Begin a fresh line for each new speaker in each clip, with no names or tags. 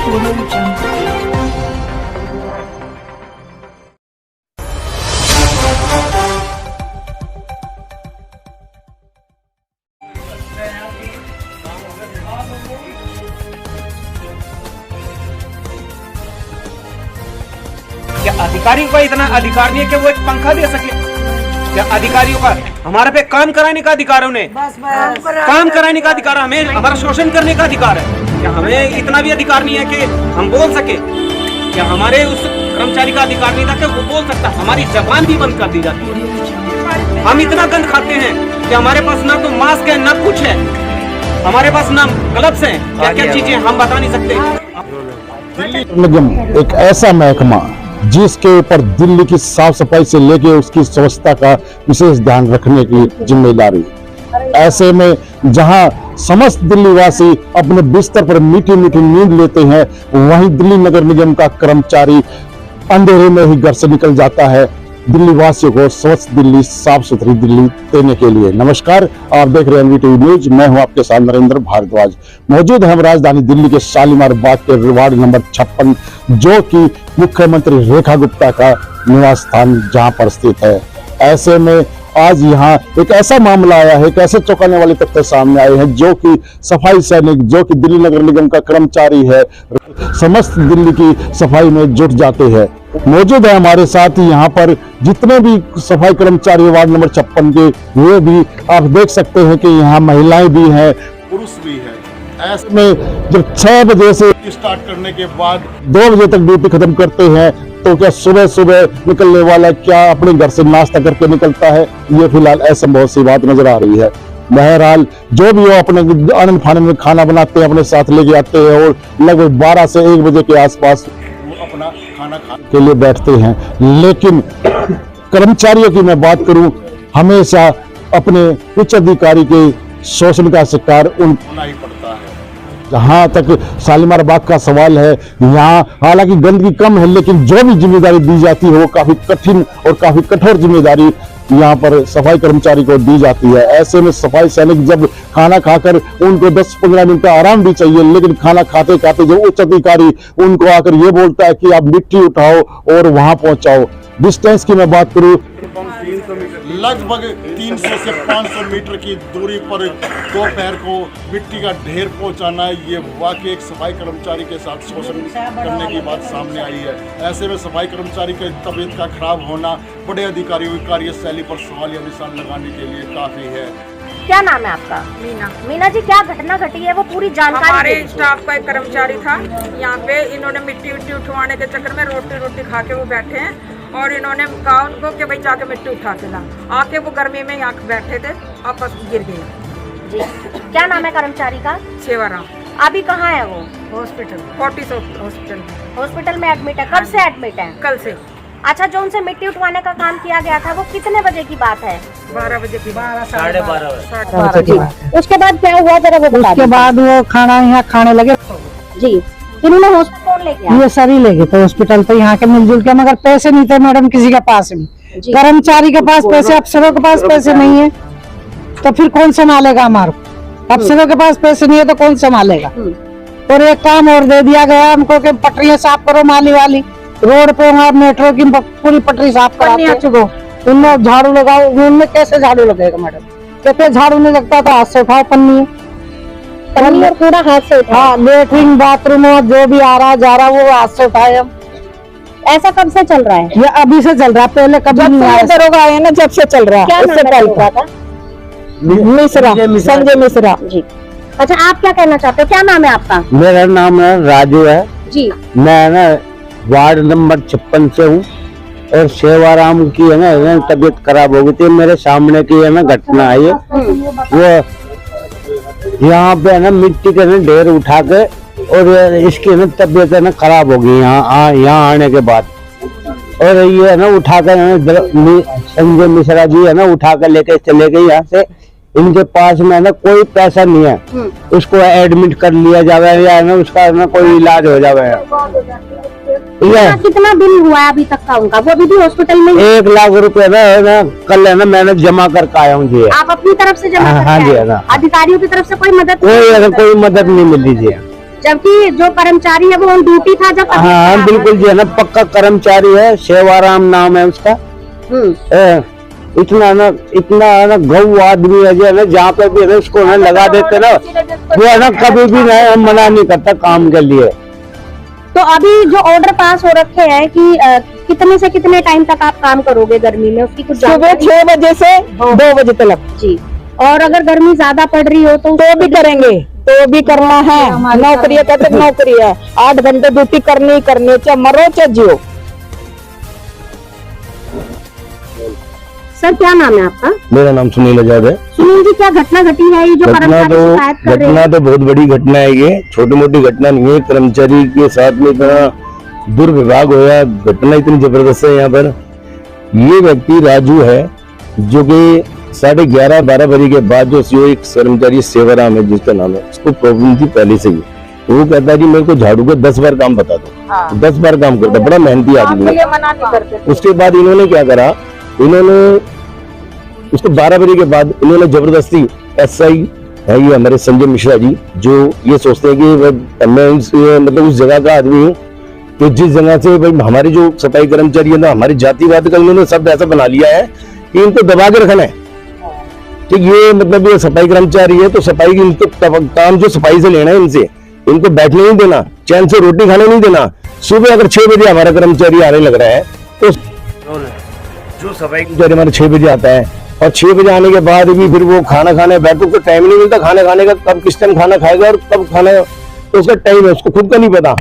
क्या अधिकारियों का इतना अधिकार नहीं है कि वो एक पंखा दे सके? क्या अधिकारियों का हमारे पे काम कराने का अधिकार है? उन्हें काम कराने का अधिकार, हमें हमारा शोषण करने का अधिकार है। क्या हमें इतना भी अधिकार नहीं है कि हम बोल सके? क्या हमारे उस कर्मचारी का अधिकार नहीं था कि वो बोल सकता? हमारी जबान भी बंद कर दी जाती है। हम इतना गंद खाते हैं कि हमारे पास ना तो मास्क है ना कुछ है, हमारे पास ना ग्लव्स हैं, क्या क्या चीजें हम बता नहीं सकते।
निगम एक ऐसा महकमा जिसके ऊपर दिल्ली की साफ सफाई से लेके उसकी स्वच्छता का विशेष ध्यान रखने की जिम्मेदारी। ऐसे में जहां समस्त दिल्लीवासी अपने बिस्तर पर मीठी मीठी नींद लेते हैं, वहीं दिल्ली नगर निगम का कर्मचारी अंधेरे में ही घर से निकल जाता है दिल्ली वासियों को स्वच्छ दिल्ली, साफ सुथरी दिल्ली देने के लिए। नमस्कार, आप देख रहे हैं एनवी टीवी न्यूज। मैं हूं आपके साथ नरेंद्र भारद्वाज। मौजूद है हम राजधानी दिल्ली के शालीमार बाग के वार्ड नंबर 56, जो कि मुख्यमंत्री रेखा गुप्ता का निवास स्थान जहां पर स्थित है। ऐसे में आज यहाँ एक ऐसा मामला आया है, एक ऐसे चौंकाने वाले तथ्य सामने आए हैं, जो कि सफाई सैनिक, जो कि दिल्ली नगर निगम का कर्मचारी है, समस्त दिल्ली की सफाई में जुट जाते हैं। मौजूद है हमारे साथ ही यहाँ पर जितने भी सफाई कर्मचारी वार्ड नंबर 56 के, वे भी आप देख सकते हैं कि यहाँ महिलाएं भी हैं, पुरुष भी है। ऐसे में जब 6 बजे से स्टार्ट करने के बाद 2 बजे तक ड्यूटी खत्म करते हैं, तो क्या सुबह सुबह निकलने वाला क्या अपने घर से नाश्ता करके निकलता है? ये फिलहाल असंभव सी बात नजर आ रही है। बहरहाल जो भी हो अपने आनंद फानंद में खाना बनाते हैं, अपने साथ लेके आते हैं और लगभग 12 से 1 बजे के आसपास अपना खाना खाने के लिए बैठते हैं। लेकिन कर्मचारियों की मैं बात करूं, हमेशा अपने उच्च अधिकारी के शोषण का शिकार उनको होना ही पड़ता है। जहां तक शालीमार बाग का सवाल है, यहाँ हालांकि गंदगी कम है, लेकिन जो भी जिम्मेदारी दी जाती है वो काफी कठिन और काफी कठोर जिम्मेदारी यहाँ पर सफाई कर्मचारी को दी जाती है। ऐसे में सफाई सैनिक जब खाना खाकर उनको 10-15 मिनट का आराम भी चाहिए, लेकिन खाना खाते खाते जो उच्च अधिकारी उनको आकर ये बोलता है कि आप मिट्टी उठाओ और वहां पहुंचाओ। डिस्टेंस की मैं बात करूं, लगभग 300 से 500 मीटर की दूरी पर दोपहर को मिट्टी का ढेर पहुंचाना, ये वाकई एक सफाई कर्मचारी के साथ शोषण करने की बात सामने आई है। ऐसे में सफाई कर्मचारी की तबीयत का खराब होना बड़े अधिकारियों की कार्यशैली पर सवालिया निशान लगाने के लिए काफी है।
क्या नाम है आपका? मीना। मीना जी, क्या घटना घटी है वो पूरी जानकारी।
हमारे स्टाफ का एक कर्मचारी था यहाँ पे, इन्होंने मिट्टी उठवाने के चक्कर में रोटी खा के वो बैठे हैं और इन्होंने कहा उनको कि भाई जाके मिट्टी उठा के ला। आके वो गर्मी में यहाँ बैठे थे, आपस गिर गए
जी। क्या नाम है कर्मचारी का?
सेवाराम।
अभी कहाँ है वो?
Hospital, Fortis hospital.
हॉस्पिटल में एडमिट है? कब से एडमिट है?
कल से।
अच्छा, जो उनसे मिट्टी उठवाने का काम किया गया था वो कितने बजे की बात है?
12 बजे की।
12:30। उसके बाद क्या हुआ जरा वो बता।
उसके बाद वो खाना यहाँ खाने लगे
जी। इन्होंने हॉस्पिटल कौन ले गया?
ये सभी ले गए थे हॉस्पिटल, तो यहाँ के मिलजुल के, मगर पैसे नहीं थे मैडम किसी के पास भी। कर्मचारी के पास पैसे, अफसरों के पास पैसे नहीं है, तो फिर कौन संभालेगा हमारे? अफसरों के पास पैसे नहीं है तो कौन संभालेगा? और एक काम और दे दिया गया हमको कि पटरियां साफ करो, माली वाली रोड पे वहाँ मेट्रो की पूरी पटरी साफ करो, उनमें झाड़ू लगाओ। उनमें कैसे झाड़ू लगेगा मैडम? कहते झाड़ू नहीं लगता तो हाथ से उठाओ पन्नी
और पूरा हाथ से उठाओ।
हाँ, लेटरिन बाथरूम जो भी आ रहा जा रहा वो हाथ से उठाए हम।
ऐसा कब से चल रहा है?
ये अभी से चल रहा है, पहले कभी नहीं आया। दरोगा आए ना, जब से चल रहा है।
क्या नाम है?
मिश्रा, संजय मिश्रा
जी। अच्छा, आप क्या कहना चाहते हो? क्या नाम है आपका?
मेरा नाम है राजू है
जी।
मैं ना वार्ड नंबर 56 से हूँ और सेवाराम की है ना तबीयत खराब हो गई थी। मेरे सामने की है ना घटना है, वो यहाँ पे है ना मिट्टी के ना ढेर उठा के और इसकी ना तबीयत है ना खराब हो गई यहाँ आने के बाद। और ये है ना उठा कर संजय मिश्रा जी है ना उठा कर लेके चले गए यहाँ से। इनके पास में ना कोई पैसा नहीं है, उसको एडमिट कर लिया जावे या ना उसका ना कोई इलाज हो जावे।
कितना बिल हुआ है अभी तक का उनका? वो अभी भी हॉस्पिटल में?
1 लाख रुपए ना कल है ना मैंने जमा करके आया हूँ जी।
आप अपनी तरफ से जमा?
हाँ जी।
अधिकारियों की तरफ से कोई मदद?
कोई मदद नहीं मिली जी।
जबकि जो कर्मचारी है वो ऑन ड्यूटी था जब तबीयत
हाँ
खराब
बिल्कुल जी है ना, पक्का कर्मचारी है, सेवाराम नाम है उसका। इतना ना गौ आदमी है जो है ना, जहाँ पे भी है ना उसको ना लगा देते ना, वो है ना कभी भी ना हम मना नहीं करता काम के लिए।
तो अभी जो ऑर्डर पास हो रखे हैं कि कितने से कितने टाइम तक आप काम करोगे गर्मी में, उसकी कुछ
सुबह 6 बजे से 2 बजे तक
जी। और अगर गर्मी ज्यादा पड़ रही हो तो
भी करेंगे, तो भी करना है। नौकरी है, कहते नौकरी है, 8 घंटे ड्यूटी करनी ही करनी, चाहे मरो चाहे जियो।
सर क्या नाम है आपका?
मेरा नाम सुनील आजाद है।
सुनील जी, क्या घटना घटी है ये जो कर्मचारी शिकायत कर रहे हैं?
तो बहुत बड़ी घटना है, ये छोटी मोटी घटना नहीं है। कर्मचारी के साथ में इतना दुर्व्यवहार होया, घटना इतनी जबरदस्त है। यहाँ पर ये व्यक्ति राजू है जो कि 11:30-12 बजे के बाद जो एक कर्मचारी सेवाराम है जिसका नाम है, उसको प्रॉब्लम थी पहले से ही। वो कहता है कि मेरे को झाड़ू का 10 बार काम बता दो, 10 बार काम करता, बड़ा मेहनती आदमी है। उसके बाद इन्होंने क्या करा, इन्होंने उसको 12 बजे के बाद इन्होंने जबरदस्ती SI है ये हमारे संजय मिश्रा जी, जो ये सोचते हैं कि मैं मतलब उस जगह का आदमी हूँ, तो जिस जगह से भाई हमारे जो सफाई कर्मचारी है ना, हमारी जातिवाद का इन्होंने सब ऐसा बना लिया है कि इनको दबा के रखना है। ठीक, ये मतलब ये सफाई कर्मचारी है तो सफाई की इनको काम जो सफाई से लेना है, इनसे इनको बैठने नहीं देना, चैन से रोटी खाने नहीं देना। सुबह अगर 6 बजे हमारा कर्मचारी आने लग रहा है तो जो सफाई कर्मचारी हमारे 6 बजे आता है, और 6 बजे आने के बाद भी फिर वो खाना खाने बैठो, को टाइम नहीं मिलता खाना खाने का, कब किस टाइम खाना खाएगा और कब खाना, तो उसका टाइम है उसको खुद का नहीं पता।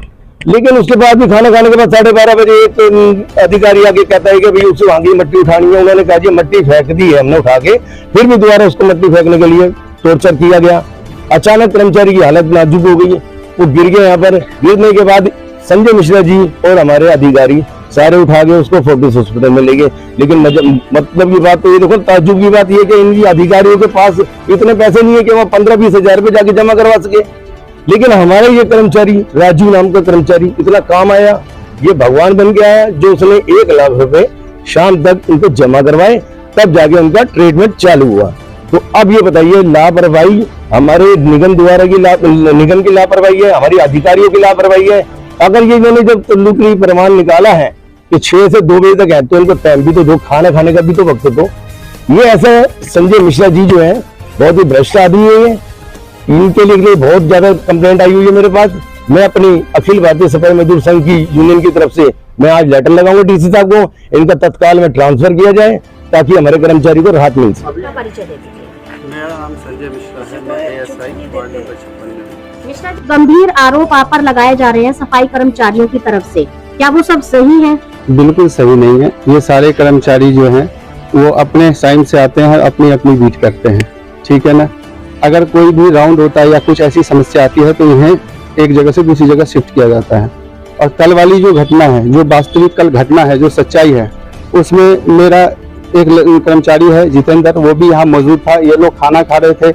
लेकिन उसके बाद भी खाना खाने के बाद 12:30 बजे एक अधिकारी आके कहता है कि भाई उससे वहां की मट्टी उठानी है। उन्होंने कहा जी मट्टी फेंक दी है हमने उठा के, फिर भी दोबारा उसको मट्टी फेंकने के लिए टॉर्चर किया गया। अचानक कर्मचारी की हालत नाजुक हो गई, वो गिर गए। यहाँ पर गिरने के बाद संजय मिश्रा जी और हमारे अधिकारी सारे उठा के उसको फोर्टिस हॉस्पिटल में ले गए। लेकिन मतलब की बात तो ये देखो, ताज्जुब की बात ये कि इन अधिकारियों के पास इतने पैसे नहीं है कि वो 15-20 हजार रुपए जाके जमा करवा सके। लेकिन हमारे ये कर्मचारी, राजू नाम का कर्मचारी, इतना काम आया, ये भगवान बन के आया, जो उसने 1 लाख रुपए शाम तक इनको जमा करवाए, तब जाके उनका ट्रीटमेंट चालू हुआ। तो अब ये बताइए, लापरवाही हमारे निगम द्वारा की निगम की लापरवाही है, हमारी अधिकारियों की लापरवाही है। अगर ये इन्होंने जब तल्लुकी प्रमाण निकाला है कि 6 से 2 बजे तक है, तो इनको टाइम भी तो दो, खाना खाने का भी तो वक्त दो। ये ऐसा संजय मिश्रा जी जो है बहुत ही भ्रष्ट आदमी है, इनके लिए बहुत ज्यादा कंप्लेंट आई हुई है मेरे पास। मैं अपनी अखिल भारतीय सफाई मजदूर संघ की यूनियन की तरफ से मैं आज लेटर लगाऊंगा DC साहब को, इनका तत्काल में ट्रांसफर किया जाए ताकि हमारे कर्मचारी को राहत मिल सके।
मेरा नाम संजय मिश्रा है, मैं ASI वार्ड नंबर 56 में।
मिश्रा जी, गंभीर आरोप आप पर लगाए जा रहे हैं सफाई कर्मचारियों की तरफ से, क्या वो सब सही है?
बिल्कुल सही नहीं है। ये सारे कर्मचारी जो हैं वो अपने साइन से आते हैं, अपनी अपनी बीट करते हैं, ठीक है ना। अगर कोई भी राउंड होता है या कुछ ऐसी समस्या आती है तो इन्हें एक जगह से दूसरी जगह शिफ्ट किया जाता है। और कल वाली जो घटना है, जो वास्तविक कल घटना है, जो सच्चाई है, उसमें मेरा एक कर्मचारी है जितेंद्र, वो भी यहाँ मौजूद था। ये लोग खाना खा रहे थे,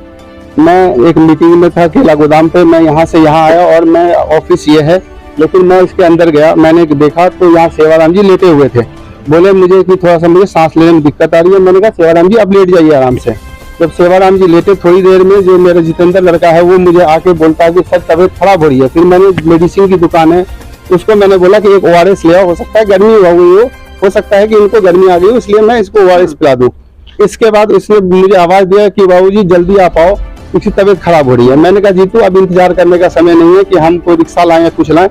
मैं एक मीटिंग में था केला गोदाम पे। मैं यहाँ से यहाँ आया और मैं ऑफिस ये है, लेकिन मैं इसके अंदर गया, मैंने देखा तो यहाँ सेवाराम जी लेटे हुए थे। बोले मुझे कि थोड़ा सा मुझे सांस लेने में दिक्कत आ रही है। मैंने कहा सेवाराम जी अब लेट जाइए आराम से। जब सेवाराम जी लेटे थोड़ी देर में जो मेरा जितेंद्र लड़का है वो मुझे आके बोलता है कि सर तबीयत खराब हो रही है। फिर मैंने मेडिसिन की दुकान है, उसको मैंने बोला कि एक ORS ले आओ, हो सकता है गर्मी हो गई हो सकता है कि इनको गर्मी आ गई हो, इसलिए मैं इसको ORS पिला दूं। इसके बाद इसने मुझे आवाज दिया कि बाबूजी जल्दी आप आओ, इसकी तबीयत खराब हो रही है। मैंने कहा जीतू अब इंतजार करने का समय नहीं है कि हम कोई रिक्शा लाएं या कुछ लाएं।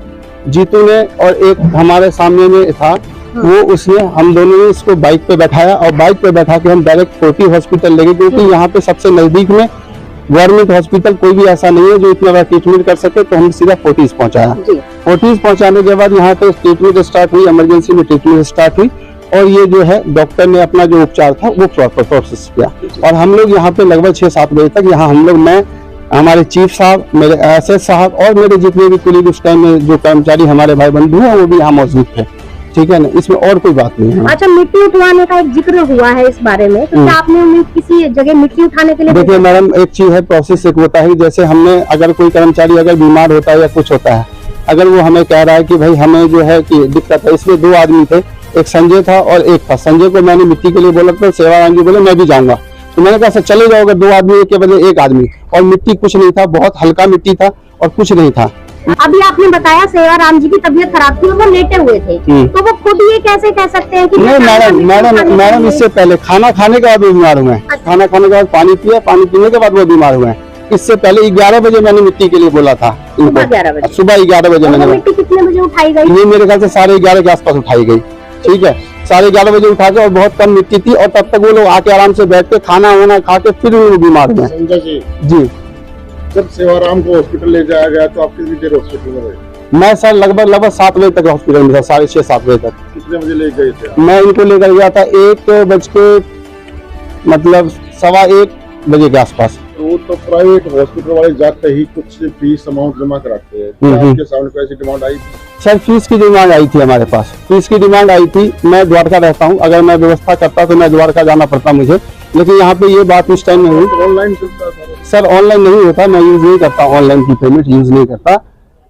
जीतू ने और एक हमारे सामने में था वो, उसने हम दोनों ने इसको बाइक पे बैठाया और बाइक पे बैठा के हम डायरेक्ट फोर्टी हॉस्पिटल ले गए, क्योंकि यहाँ पे सबसे नजदीक में गवर्नमेंट हॉस्पिटल कोई भी ऐसा नहीं है जो इतना बड़ा ट्रीटमेंट कर सके। तो हम सीधा फोर्टीज पहुंचाया। फोर्टीज पहुंचाने के बाद यहाँ पे ट्रीटमेंट स्टार्ट हुई, इमरजेंसी में ट्रीटमेंट स्टार्ट हुई और ये जो है डॉक्टर ने अपना जो उपचार था वो प्रॉपर प्रोसेस किया। और हम लोग यहाँ पे लगभग 6-7 बजे तक यहाँ हम लोग, मैं, हमारे चीफ साहब, मेरे SS साहब और मेरे जितने भी कुलीग उस टाइम में जो कर्मचारी हमारे भाई बंधु हैं वो भी यहाँ मौजूद थे, ठीक है ना। इसमें और कोई बात नहीं है।
अच्छा, मिट्टी उठवाने का एक जिक्र हुआ है इस बारे में, तो क्या आपने किसी जगह मिट्टी उठाने के लिए?
देखिए मैडम, एक चीज है, प्रोसेस एक होता है, जैसे हमने अगर कोई कर्मचारी अगर बीमार होता है या कुछ होता है, अगर वो हमें कह रहा है कि भाई हमें जो है कि दिक्कत है, इसमें 2 आदमी थे, एक संजय था और एक था। संजय को मैंने मिट्टी के लिए बोला था, सेवाराम जी बोले मैं भी जाऊंगा, तो मैंने कहा सर चले जाओगे, 2 आदमी के बदले 1 आदमी। और मिट्टी कुछ नहीं था, बहुत हल्का मिट्टी था और कुछ नहीं था।
अभी आपने बताया सेवाराम जी की तबीयत खराब थी, वो लेटे हुए थे, तो वो खुद ये कैसे कह सकते हैं कि
नहीं मैडम इससे पहले खाना खाने के बाद वो बीमार हुए हैं। खाना खाने के बाद पानी पिया, पानी पीने के बाद वो बीमार हुए हैं। इससे पहले 11 बजे मैंने मिट्टी के लिए बोला था इनको। सुबह 11 बजे मैंने
मिट्टी कितने बजे उठाई गई?
ये मेरे ख्याल से 11:30 के आसपास उठाई गई। ठीक है, 11:30 बजे उठा के, और बहुत कम मिट्टी थी, और तब तक वो लोग आके आराम से बैठ के खाना वाना खा के फिर वो बीमार हुए।
संजय
जी,
जब सेवाराम को हॉस्पिटल ले जाया गया तो आप कितनी देर हॉस्पिटल में रहे?
मैं सर लगभग 7 बजे तक हॉस्पिटल में था, 6:30-7 बजे तक।
कितने बजे ले गए थे?
मैं इनको लेकर गया था 1:00 मतलब 1:15 बजे के आसपास।
तो प्राइवेट हॉस्पिटल वाले जाते ही कुछ फीस अमाउंट जमा कराते हैं, तो आपके सामने पैसे डिमांड आई थी?
सर फीस की डिमांड आई थी हमारे पास, फीस की डिमांड आई थी। मैं द्वारका रहता हूँ, अगर मैं व्यवस्था करता तो मैं द्वारका जाना पड़ता मुझे, लेकिन यहाँ पे ये बात उस टाइम में हुई।
ऑनलाइन चलता
सर ऑनलाइन नहीं होता, मैं यूज नहीं करता, ऑनलाइन की पेमेंट यूज नहीं करता।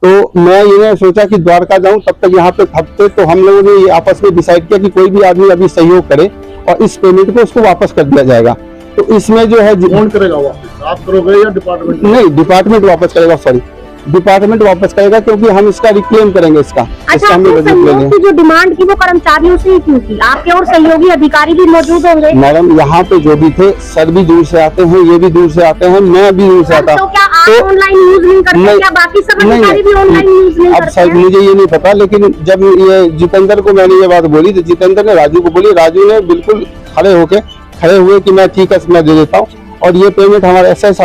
तो मैं ये सोचा कि द्वारका जाऊं, तब तक यहाँ पे हफ्ते, तो हम लोगों ने ये आपस में डिसाइड किया कि कोई भी आदमी अभी सहयोग करे और इस पेमेंट को उसको वापस कर दिया जाएगा। तो इसमें जो है
कौन करेगा वापस, आप करोगे या डिपार्टमेंट?
नहीं, डिपार्टमेंट वापस करेगा, सॉरी डिपार्टमेंट वापस करेगा, क्योंकि हम इसका रिक्लेम करेंगे इसका।
अच्छा, सहयोग की जो डिमांड थी वो कर्मचारियों से ही क्यों थी? आपके और सहयोगी अधिकारी भी मौजूद होंगे?
मैडम यहाँ पे जो भी थे, सर भी दूर से आते हैं, ये भी दूर से आते हैं, मैं भी दूर से आता
हूँ। तो क्या आप ऑनलाइन यूज नहीं करते? क्या बाकी सब अधिकारी भी ऑनलाइन यूज नहीं करते?
अब सर मुझे ये नहीं पता, लेकिन जब ये जितेंद्र को मैंने ये बात बोली तो जितेंद्र ने राजू को बोली, राजू ने बिल्कुल खड़े हुए कि मैं ठीक है, मैं दे देता हूँ। और ये पेमेंट हमारे एसएस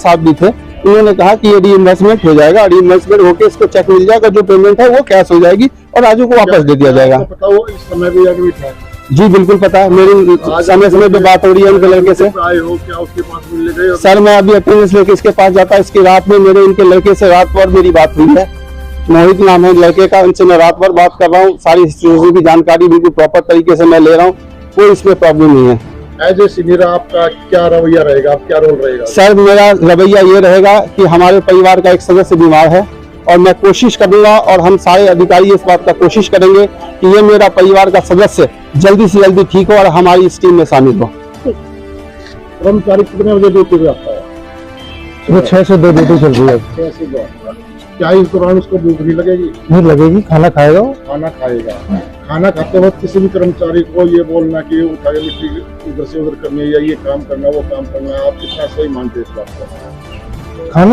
साहब भी थे, उन्होंने कहा कि ये रीइंबर्समेंट हो जाएगा, रीइंबर्समेंट होकर इसको चेक मिल जाएगा, जो पेमेंट है वो कैश हो जाएगी और राजू को वापस दे दिया जाएगा।
पता वो इस समय भी एडमिट है?
जी बिल्कुल पता है, मेरी समय पे बात हो रही है उनके लड़के से।
आए हो क्या उसके पास मिलने गए?
सर मैं अभी अटेंडेंस लेके इसके पास जाता, इसकी रात में मेरे इनके लड़के से रात भर मेरी बात हुई है। मोहित नाम है लड़के का, उनसे मैं रात भर बात कर रहा हूँ, सारी सिचुएशन की जानकारी बिल्कुल प्रॉपर तरीके से मैं ले रहा हूँ, कोई इसमें प्रॉब्लम नहीं है।
एज ए सीनियर आपका क्या रवैया रहेगा, आप क्या रोल रहेगा?
सर मेरा रवैया ये रहेगा कि हमारे परिवार का एक सदस्य बीमार है, और मैं कोशिश करूंगा, और हम सारे अधिकारी इस बात का कोशिश करेंगे कि ये मेरा परिवार का सदस्य जल्दी से जल्दी ठीक हो और हमारी इस टीम में शामिल हो।
कर्मचारी कितने बजे ड्यूटी पे आता है?
वो 6 से 2 ड्यूटी चल रही है।
6 से 2। क्या इस दौरान उसको भूख नहीं लगेगी?
नहीं लगेगी, खाना खाएगा।
खाना खाएगा। खाना खाते वक्त किसी भी कर्मचारी को ये बोलना कि उठा के मिट्टी इधर से उधर करनी है, या ये काम करना, वो काम करना, आप कितना सही मानते हैं इस बात को?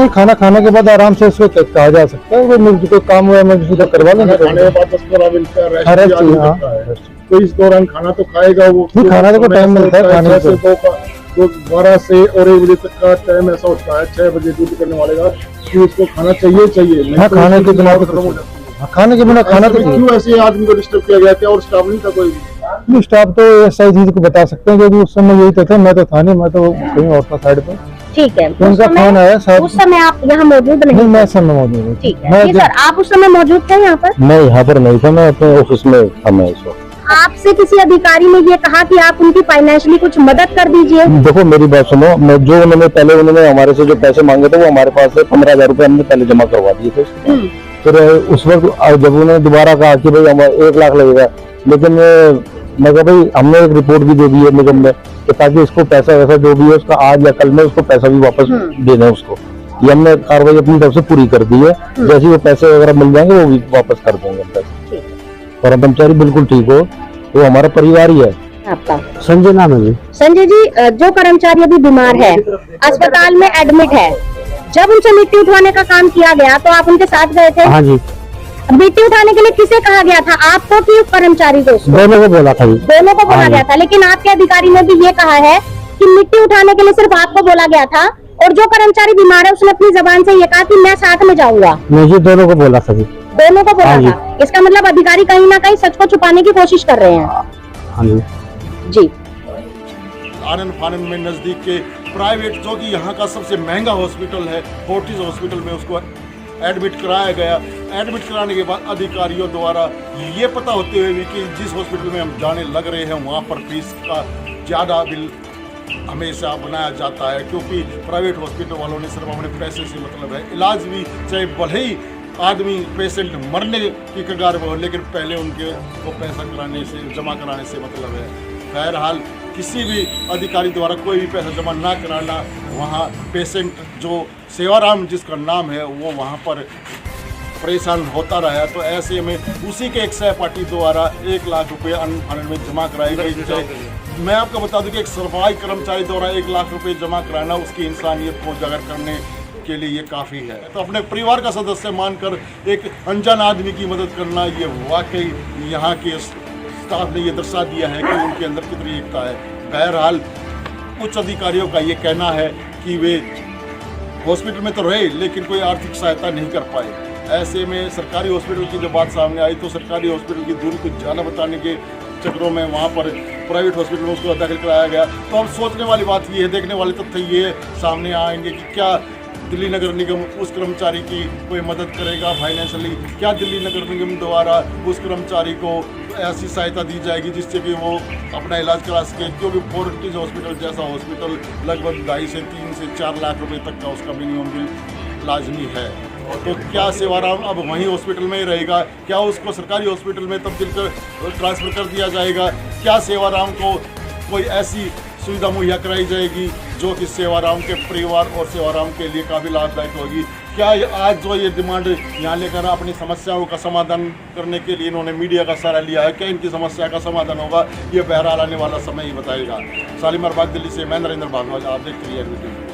खाना खाने के बाद आराम से उसको कहा जा सकता है, वो मिल कोई काम हुआ मैं करवा लेंगे।
खाने के बाद 10-15 मिनट का रेस्ट, तो इस दौरान खाना तो खाएगा वो।
खाना को टाइम मिलता है, खाने से
12 से और 1 बजे तक का टाइम ऐसा होता है, 6 बजे ड्यूटी करने वाले का, कि उसको खाना चाहिए।
हाँ, खाने के बिना खाने के बिना खाना तो
क्यों ऐसे आदमी को डिस्टर्ब किया गया था? और स्टाफ नहीं था कोई?
स्टाफ तो ऐसा ही चीज को बता सकते हैं, क्योंकि उस समय यही थे, मैं तो था नहीं, मैं तो कहीं और था साइड पे।
ठीक है,
उनका फोन आया शायद।
उस समय आप यहाँ मौजूद नहीं?
मैं समय मौजूद हूँ।
ठीक है जी सर, आप उस समय मौजूद थे यहाँ पर?
मैं यहाँ पर नहीं था, मैं अपने ऑफिस में था। मैं इस वक्त
आपसे किसी अधिकारी ने ये कहा कि आप उनकी फाइनेंशियली कुछ मदद कर दीजिए?
देखो मेरी बात सुनो, मैं जो उन्होंने हमारे से जो पैसे मांगे थे वो हमारे पास से 15,000 रुपए हमने पहले जमा करवा दिए थे। फिर उस वक्त जब उन्होंने दोबारा कहा कि भाई हमें 1 लाख लगेगा, लेकिन मैं कहा भाई हमने एक रिपोर्ट भी दे दी है निगम में, कि ताकि इसको पैसा वैसा जो भी है उसका आज या कल में उसको पैसा भी वापस देना है उसको। ये हमने कार्रवाई अपनी तरफ से पूरी कर दी है, जैसे वो पैसे वगैरह मिल जाएंगे वो भी वापस कर देंगे पैसे। और कर्मचारी बिल्कुल ठीक हो, वो हमारा परिवार ही है।
आपका
संजय नाम है जी।
संजय जी, जो कर्मचारी अभी बीमार है, अस्पताल में एडमिट है, जब उनसे मिट्टी उठवाने का काम किया गया तो आप उनके साथ गए थे?
हाँ जी।
मिट्टी उठाने के लिए किसे कहा गया था, आपको कि कर्मचारी को?
दोनों को बोला था।
दोनों को बोला गया था, लेकिन आपके अधिकारी ने भी ये कहा है कि मिट्टी उठाने के लिए सिर्फ आपको बोला गया था, और जो कर्मचारी बीमार है उसने अपनी जबान से ये कहा कि मैं साथ में जाऊंगा।
मुझे दोनों को बोला था।
दोनों को बोला था। इसका मतलब अधिकारी कहीं ना कहीं सच को छुपाने की कोशिश कर रहे हैं।
हाँ
जी।
आनंद फानंद में नजदीक के प्राइवेट, जो कि यहाँ का सबसे महंगा हॉस्पिटल है, फोर्टिस हॉस्पिटल में उसको एडमिट कराया गया। एडमिट कराने के बाद अधिकारियों द्वारा ये पता होते हुए भी कि जिस हॉस्पिटल में हम जाने लग रहे हैं वहाँ पर फीस का ज़्यादा बिल हमेशा बनाया जाता है, क्योंकि प्राइवेट हॉस्पिटल वालों ने सिर्फ अपने पैसे से मतलब है। इलाज भी चाहे भले ही आदमी पेशेंट मरने की कगार में हो, लेकिन पहले उनके को पैसा कराने से, जमा कराने से मतलब है। बहरहाल किसी भी अधिकारी द्वारा कोई भी पैसा जमा ना कराना, वहाँ पेशेंट जो सेवाराम जिसका नाम है वो वहाँ पर
परेशान होता रहा। तो ऐसे में उसी के एक सहपाठी द्वारा 1 लाख रुपये अन्न फंड में जमा कराई गई। मैं आपको बता दूं कि एक सरकारी कर्मचारी द्वारा 1 लाख रुपये जमा कराना उसकी इंसानियत को उजागर करने के लिए ये काफ़ी है। तो अपने परिवार का सदस्य मानकर एक अनजान आदमी की मदद करना, ये वाकई यहाँ के स्टाफ ने ये दर्शा दिया है कि उनके अंदर कितनी एकता है। बहरहाल उच्च अधिकारियों का ये कहना है कि वे हॉस्पिटल में तो रहे लेकिन कोई आर्थिक सहायता नहीं कर पाए। ऐसे में सरकारी हॉस्पिटल की जब बात सामने आई तो सरकारी हॉस्पिटल की दूरी को ज़्यादा बताने के चक्रों में वहाँ पर प्राइवेट हॉस्पिटल में उसको दाखिल कराया गया। तो अब सोचने वाली बात ये है, देखने वाले तथ्य ये सामने आएंगे कि क्या दिल्ली नगर निगम उस कर्मचारी की कोई मदद करेगा फाइनेंशियली, क्या दिल्ली नगर निगम द्वारा उस कर्मचारी को ऐसी सहायता दी जाएगी जिससे कि वो अपना इलाज करा सके, क्योंकि फोर्टिस हॉस्पिटल जैसा हॉस्पिटल लगभग 2.5 से 3 से 4 लाख रुपए तक का उसका मिनिमम बिल लाजमी है। तो क्या सेवाराम अब वहीं हॉस्पिटल में ही रहेगा? क्या उसको सरकारी हॉस्पिटल में तब्दील कर ट्रांसफ़र कर दिया जाएगा? क्या सेवाराम को कोई ऐसी सुविधा मुहैया कराई जाएगी जो कि सेवाराम के परिवार और सेवाराम के लिए काफ़ी लाभदायक होगी? क्या आज जो ये डिमांड यहाँ लेकर अपनी समस्याओं का समाधान करने के लिए इन्होंने मीडिया का सहारा लिया है, क्या इनकी समस्या का समाधान होगा? ये बहरहाल आने वाला समय ही बताएगा। शालीमार बाग दिल्ली से मैं नरेंद्र भारद्वाज, आप देखते रहिए NDTV।